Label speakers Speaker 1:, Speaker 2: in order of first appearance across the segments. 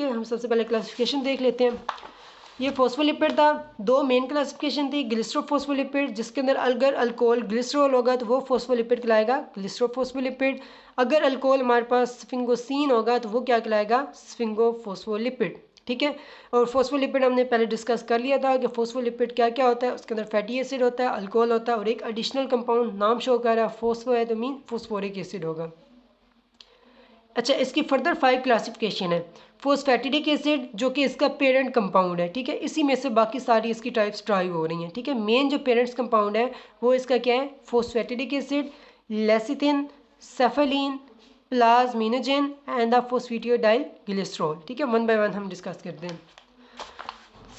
Speaker 1: है, हम सबसे पहले क्लासिफिकेशन देख लेते हैं। ये फॉस्फोलिपिड था, दो मेन क्लासिफिकेशन थी, ग्लिसरोफॉस्फोलिपिड, जिसके अंदर अगर अल्कोहल ग्लिसरॉल होगा तो वो फॉस्फोलिपिड कहलाएगा ग्लिसरोफॉस्फोलिपिड। अगर अल्कोहल हमारे पास स्फिंगोसीन होगा तो वो क्या कहलाएगा, स्फिंगोफॉस्फोलिपिड। ठीक है, और फॉस्फोलिपिड हमने पहले डिस्कस कर लिया था कि फॉस्फोलिपिड क्या क्या होता है। उसके अंदर फैटी एसिड होता है, अल्कोहल होता है और एक एडिशनल कंपाउंड नाम शो कर रहा है फॉस्फो है तो मीन फॉस्फोरिक एसिड होगा। अच्छा, इसकी फर्दर 5 क्लासिफिकेशन है। फोस्फेटिडिक एसिड जो कि इसका पेरेंट कंपाउंड है, ठीक है, इसी में से बाकी सारी इसकी टाइप्स ड्राइव हो रही हैं। ठीक है, मेन जो पेरेंट्स कंपाउंड है वो इसका क्या है, phosphatidic acid, lecithin, cephalin, plasminogen and the phosphatidyl glycerol. ठीक है, वन बाय वन हम डिस्कस करते हैं।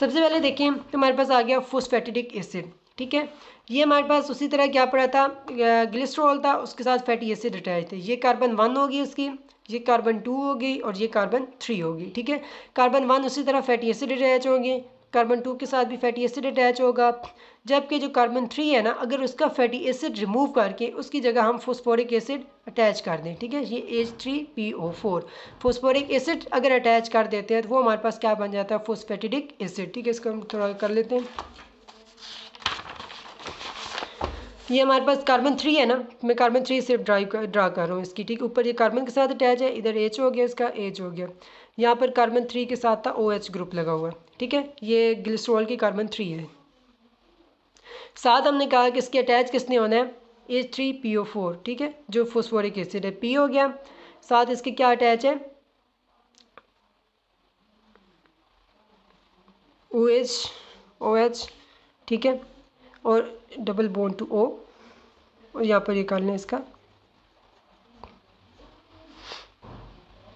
Speaker 1: सबसे पहले देखें तो हमारे पास आ गया फोस्फेटिडिक एसिड। ठीक है, ये हमारे पास उसी तरह क्या पड़ा था, ग्लिसरॉल था, उसके साथ फैटी एसिड अटैच थे। ये कार्बन 1 होगी उसकी, ये कार्बन 2 होगी और ये कार्बन 3 होगी। ठीक है, कार्बन 1 उसी तरह फैटी एसिड अटैच होंगे, कार्बन 2 के साथ भी फैटी एसिड अटैच होगा। जबकि जो कार्बन 3 है ना, अगर उसका फैटी एसिड रिमूव करके उसकी जगह हम फॉस्फोरिक एसिड अटैच कर दें, ठीक है, ये H3PO4 फॉस्फोरिक एसिड अगर अटैच कर देते हैं तो वो हमारे पास क्या बन जाता है, फॉस्फेटिडिक एसिड। ठीक है, इसको हम थोड़ा कर लेते हैं। ये हमारे पास कार्बन 3 है ना, मैं कार्बन 3 सिर्फ ड्रा कर रहा हूँ इसकी। ठीक, ऊपर ये कार्बन के साथ अटैच है, इधर H हो गया, इसका H हो गया। यहाँ पर कार्बन 3 के साथ था OH ग्रुप लगा हुआ है। ठीक है, ये ग्लिसरॉल की कार्बन 3 है। साथ हमने कहा कि इसके अटैच किसने होना है, H3PO4। ठीक है, जो फॉस्फोरिक एसिड है, P हो गया। साथ इसके क्या अटैच है, OH। ठीक है, और डबल बॉन्ड टू O, और यहाँ पर ये कर लें इसका,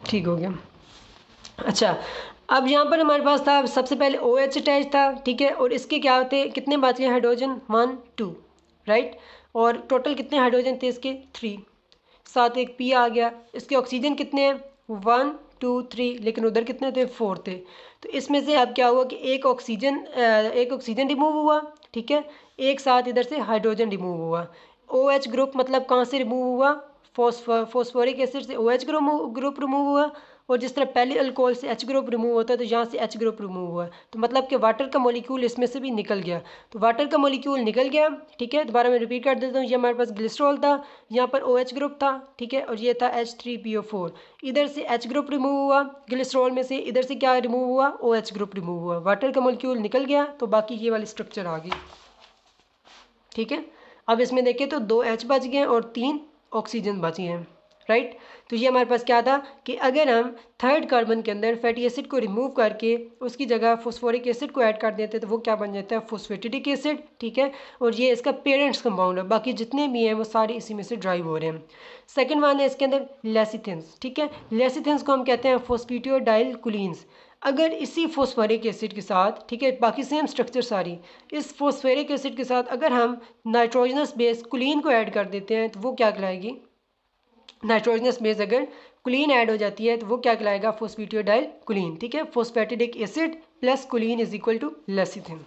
Speaker 1: ठीक हो गया। अच्छा, अब यहाँ पर हमारे पास था सबसे पहले OH अटैच था। ठीक है, और इसके क्या होते, कितने बच गए हाइड्रोजन, 1 2, राइट। और टोटल कितने हाइड्रोजन थे इसके, 3। साथ एक P आ गया। इसके ऑक्सीजन कितने हैं, 1 2 3, लेकिन उधर कितने थे, 4 थे। तो इसमें से अब क्या हुआ कि एक ऑक्सीजन रिमूव हुआ। ठीक है, एक साथ इधर से हाइड्रोजन रिमूव हुआ। OH ग्रुप मतलब कहाँ से रिमूव हुआ, फॉस्फोरिक एसिड से OH ग्रुप रिमूव हुआ। और जिस तरह पहले अल्कोहल से H ग्रुप रिमूव होता है तो यहाँ से H ग्रुप रिमूव हुआ, तो मतलब कि वाटर का मॉलिक्यूल इसमें से भी निकल गया। तो वाटर का मॉलिक्यूल निकल गया। ठीक है, दोबारा मैं रिपीट कर देता हूँ, ये हमारे पास ग्लिसरॉल था, यहाँ पर OH ग्रुप था। ठीक है, और ये था H3PO4। इधर से H ग्रुप रिमूव हुआ ग्लिसरॉल में से, इधर से क्या रिमूव हुआ, OH ग्रुप रिमूव हुआ, वाटर का मॉलिक्यूल निकल गया, तो बाकी ये वाली स्ट्रक्चर आ गई। ठीक है, अब इसमें देखें तो 2 H बच गए और 3 ऑक्सीजन बची हैं, राइट। तो ये हमारे पास क्या था कि अगर हम थर्ड कार्बन के अंदर फैटी एसिड को रिमूव करके उसकी जगह फॉस्फोरिक एसिड को ऐड कर देते तो वो क्या बन जाता है, फॉस्फेटिडिक एसिड। ठीक है, और ये इसका पेरेंट्स कंपाउंड है, बाकी जितने भी हैं वो सारे इसी में से ड्राइव हो रहे हैं। सेकेंड वन है इसके अंदर लेसिथिन्स। ठीक है, लेसिथिन्स को हम कहते हैं फॉस्फेटिडाइल कुलीन्स। अगर इसी फॉस्फोरिक एसिड के साथ, ठीक है, बाकी सेम स्ट्रक्चर सारी, इस फॉस्फोरिक एसिड के साथ अगर हम नाइट्रोजनस बेस कुलीन को ऐड कर देते हैं तो वो क्या कहलाएगी, नाइट्रोजनस बेस अगर कुलीन ऐड हो जाती है तो वो क्या कहलाएगा, फॉस्फेटिडाइल कुलीन। ठीक है, फॉस्फेटिडिक एसिड प्लस कुलीन इज इक्वल टू लेसिथिन।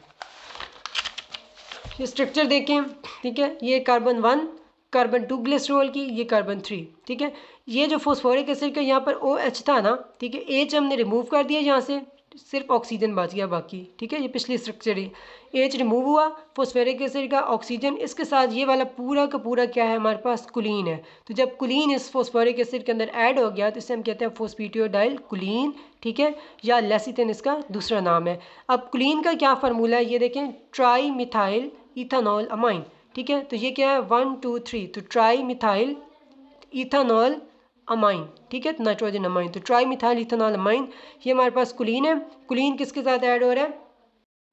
Speaker 1: ये स्ट्रक्चर देखें। ठीक है, ये कार्बन 1 कार्बन 2 ग्लिसरॉल की, ये कार्बन 3। ठीक है, ये जो फॉस्फोरिक एसिड का यहाँ पर OH था ना, ठीक है, H हमने रिमूव कर दिया यहाँ से, सिर्फ ऑक्सीजन बच गया बाकी। ठीक है, ये पिछली स्ट्रक्चर है, H रिमूव हुआ, फॉस्फोरिक एसिड का ऑक्सीजन, इसके साथ ये वाला पूरा का पूरा क्या है हमारे पास, कुलीन है। तो जब कुलीन इस फॉस्फोरिक एसिड के अंदर ऐड हो गया तो इसे हम कहते हैं फॉस्फेटिडाइल कुलीन। ठीक है, या लेसिथिन इसका दूसरा नाम है। अब कुलीन का क्या फार्मूला है ये देखें, ट्राई मिथाइल इथानॉल अमाइन। ठीक है, तो ये क्या है, 1 2 3, तो ट्राई मिथाइल इथानॉल अमाइन। ठीक है, नाइट्रोजन अमाइन, तो ट्राई मिथाइल इथानॉल अमाइन, ये हमारे पास कुलीन है। कुलीन किसके साथ ऐड हो रहा है,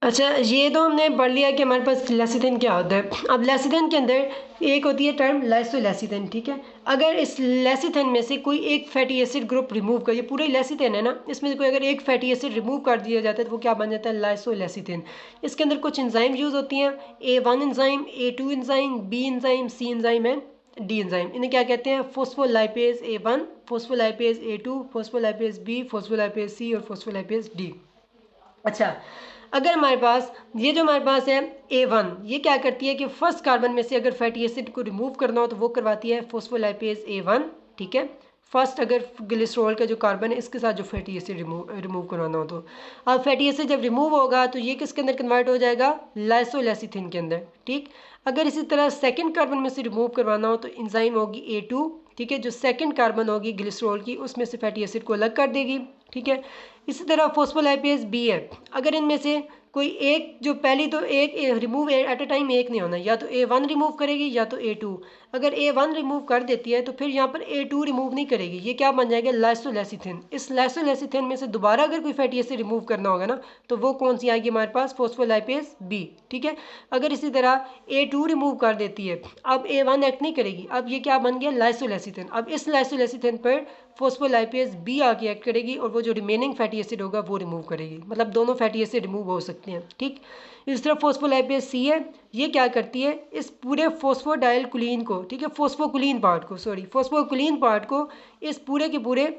Speaker 1: अच्छा ये तो हमने पढ़ लिया कि हमारे पास लेसिथिन क्या होता है। अब लेसिथिन के अंदर एक होती है टर्म लाइसोलेसिथिन। ठीक है, अगर इस लेसिथिन में से कोई एक फैटी एसिड ग्रुप रिमूव कर, ये पूरा ही लेसिथिन है ना, इसमें से कोई अगर एक फैटी एसिड रिमूव कर दिया जाता है तो वो क्या बन जाता है, लाइसोलेसिथिन। इसके अंदर कुछ एंजाइम यूज़ होती हैं, A1 enzyme, A2 enzyme, B enzyme, C enzyme and D enzyme. इन्हें क्या कहते हैं, फोस्फोलाइपेज A1, फोस्फोलाइपेज A2, फोस्फोलाइपेज B, फोस्फोलाइपेज C और फोस्फोलाइपेज D। अच्छा, अगर हमारे पास ये जो हमारे पास है A1, ये क्या करती है कि फर्स्ट कार्बन में से अगर फैटी एसिड को रिमूव करना हो तो वो करवाती है फोस्फोलाइपेज A1। ठीक है, फर्स्ट अगर ग्लिसरॉल का जो कार्बन है इसके साथ जो फैटी एसिड रिमूव करवाना हो तो अब फैटी एसिड जब रिमूव होगा तो ये किसके अंदर कन्वर्ट हो जाएगा, लाइसोलेसिथिन के अंदर। ठीक, अगर इसी तरह सेकंड कार्बन में से रिमूव करवाना हो तो इंजाइम होगी A2, ठीक है, जो सेकंड कार्बन होगी ग्लिसरॉल की उसमें से फैटी एसिड को अलग कर देगी। ठीक है, इसी तरह फॉस्फोलाइपेज बी है, अगर इनमें से कोई एक जो पहली तो एक रिमूव एट अ टाइम एक नहीं होना, या तो A1 रिमूव करेगी या तो A2। अगर A1 रिमूव कर देती है तो फिर यहाँ पर A2 रिमूव नहीं करेगी, ये क्या बन जाएगा, लाइसोलेसिथिन। इस लाइसोलेसिथिन में से दोबारा अगर कोई फैटी एसिड रिमूव करना होगा ना तो वो कौन सी आएगी हमारे पास, फॉस्फोलाइपेज बी। ठीक है, अगर इसी तरह A2 रिमूव कर देती है, अब A1 एक्ट नहीं करेगी, अब ये क्या बन गया, लाइसोलेसिथिन। अब इस लाइसोलेसिथिन पर फॉस्फोलाइपेज बी आके एक्ट करेगी और वो जो रिमेनिंग फैटी एसिड होगा वो रिमूव करेगी, मतलब दोनों फैटी एसिड रिमूव हो सकते हैं। ठीक, इस तरह फॉस्फोलाइपेज सी है, ये क्या करती है, इस पूरे फॉस्फोडाइलकुलीन को, ठीक है, फॉस्फोकुलीन पार्ट को, सॉरी फॉस्फोकुलीन पार्ट को इस पूरे के पूरे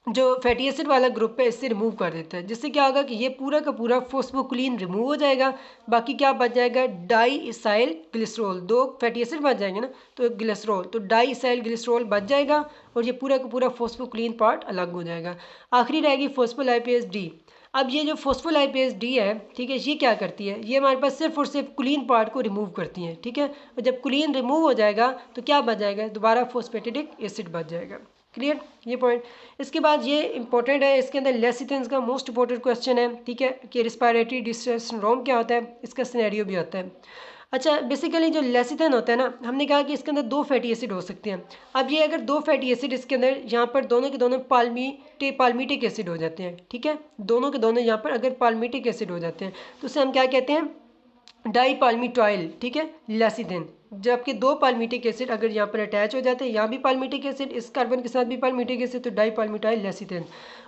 Speaker 1: जो फैटी एसिड वाला ग्रुप है इससे रिमूव कर देता है, जिससे क्या होगा कि ये पूरा का पूरा फॉस्फोकुलीन रिमूव हो जाएगा। बाकी क्या बच जाएगा, डाई इसाइल ग्लिसरॉल, दो फैटी एसिड बच जाएंगे ना तो ग्लिसरॉल, तो डाई इसाइल ग्लिसरॉल बच जाएगा और ये पूरा का पूरा फॉस्फोकुलीन पार्ट अलग हो जाएगा। आखिरी रहेगी फॉस्फोलाइपेज डी। अब ये जो फॉस्फोलाइपेज डी है, ठीक है, ये क्या करती है, ये हमारे पास सिर्फ और सिर्फ कुलीन पार्ट को रिमूव करती है। ठीक है, और जब कुलीन रिमूव हो जाएगा तो क्या बच जाएगा, दोबारा फॉस्फेटिडिक एसिड बच जाएगा। क्लियर ये पॉइंट। इसके बाद ये इंपॉर्टेंट है, इसके अंदर लेसिथिन का मोस्ट इंपॉर्टेंट क्वेश्चन है, ठीक है, कि रिस्पायरेटरी डिस्ट्रेस सिंड्रोम क्या होता है, इसका सिनेरियो भी आता है। अच्छा, बेसिकली जो लेसिथिन होता है ना, हमने कहा कि इसके अंदर दो फैटी एसिड हो सकते हैं। अब ये अगर दो फैटी एसिड इसके अंदर यहाँ पर दोनों के दोनों पाल्मिटिक एसिड हो जाते हैं, ठीक है, दोनों के दोनों यहाँ पर अगर पाल्मिटिक एसिड हो जाते हैं तो उसे हम क्या कहते हैं, डाईपाल्मिटॉइल, ठीक है, लेसिथिन। जबकि दो पाल्मिटिक एसिड अगर यहाँ पर अटैच हो जाते हैं, यहाँ भी पाल्मिटिक एसिड, इस कार्बन के साथ भी पाल्मिटिक एसिड, तो डाईपाल्मिटॉइल लेसिथिन।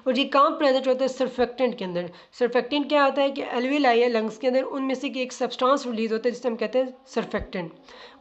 Speaker 1: और ये कहाँ प्रेजेंट होता है, सर्फेक्टेंट के अंदर। सर्फेक्टेंट क्या होता है कि एल्विलाई है लंग्स के अंदर, उनमें से एक सब्सटेंस रिलीज होता है जिसे हम कहते हैं सर्फेक्टेंट।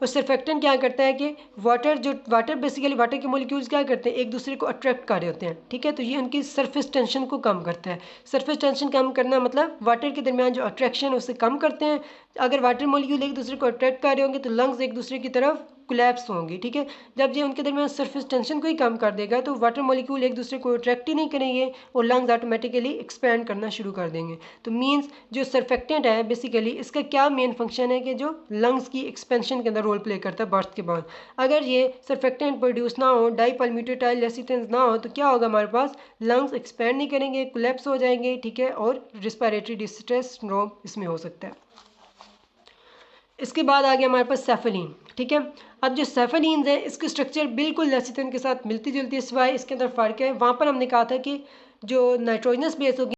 Speaker 1: और सर्फेक्टेंट क्या करता है कि वाटर बेसिकली वाटर के मॉलिक्यूल्स क्या करते हैं, एक दूसरे को अट्रैक्ट कर रहे होते हैं। ठीक है, तो ये उनकी सरफेस टेंशन को कम करता है। सरफेस टेंशन कम करना मतलब वाटर के दरमियान जो अट्रैक्शन है उसे कम करते हैं। अगर वाटर मॉलिक्यूल एक दूसरे को अट्रैक्ट कर रहे होंगे तो लंग्स एक दूसरे की तरफ कोलैप्स होंगी। ठीक है, जब ये उनके दरमियान सरफेस टेंशन को ही कम कर देगा तो वाटर मॉलिक्यूल एक दूसरे को अट्रैक्ट ही नहीं करेंगे और लंग्स ऑटोमेटिकली एक्सपैंड करना शुरू कर देंगे। तो मींस जो सर्फेक्टेंट है बेसिकली इसका क्या मेन फंक्शन है कि जो लंग्स की एक्सपेंशन के अंदर रोल प्ले करता है बर्थ के बाद। अगर ये सर्फेक्टेंट प्रोड्यूस ना हो, डाईपाल्मिटोटाइल लेसिथिन ना हो, तो क्या होगा, हमारे पास लंग्स एक्सपैंड नहीं करेंगे, कोलैप्स हो जाएंगे। ठीक है, और रिस्पायरेटरी डिस्ट्रेस सिंड्रोम इसमें हो सकता है। इसके बाद आ गया हमारे पास सेफेलिन। ठीक है, अब जो सेफेलिन्स है इसकी स्ट्रक्चर बिल्कुल लेसिथिन के साथ मिलती जुलती है, सिवाय इसके अंदर फ़र्क है। वहाँ पर हमने कहा था कि जो नाइट्रोजनस बेस होगी